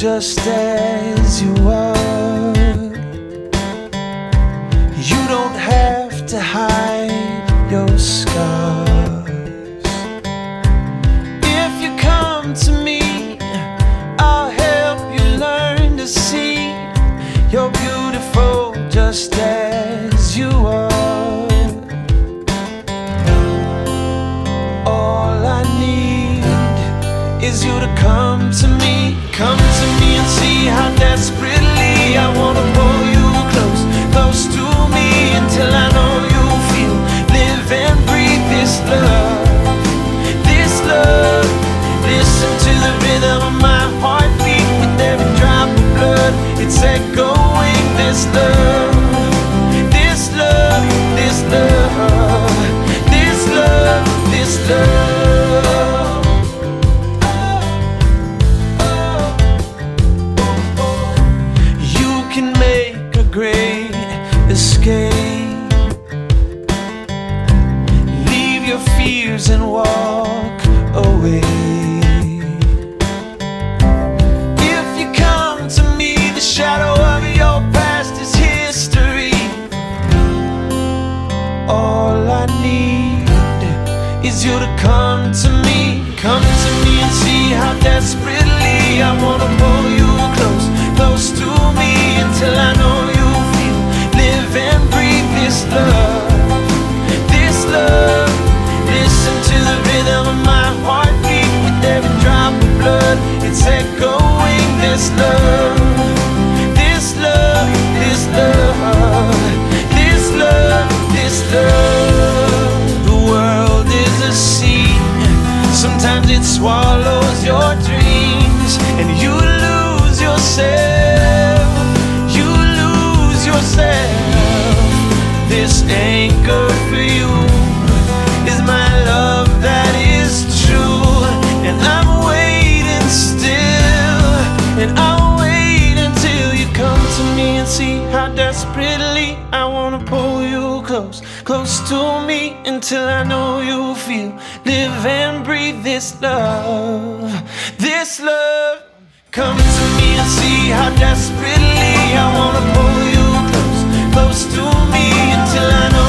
just as you are. You don't have to hide your scars. If you come to me, I'll help you learn to see you're beautiful just as you are. All I need is you to come to me. Come to me and see how desperately I wanna pull you close, close to me until I know you feel, live and breathe this love, this love. Listen to the rhythm of my heartbeat with every drop of blood. It's echoing this love, this love, this love, this love, this love. You can make a great escape, leave your fears and walk away. If you come to me, the shadow of your past is history. All I need is you to come to me. Come to me and see how desperately I wanna pull you close, close to me until I know you feel, live and breathe this love, this love. Listen to the rhythm of my heartbeat with every drop of blood. It's echoing this love, this love, this love, this love, this love. The world is a sea, sometimes it swallows your dreams, and you lose yourself, you lose yourself. This anchor for you is my love that is true, and I'm waiting still, and I'll wait until you come to me and see how desperately I wanna pull you close, close to me until I know you feel, live and breathe this love, this love. Come to me and see how desperately I wanna pull you close, close to me until I know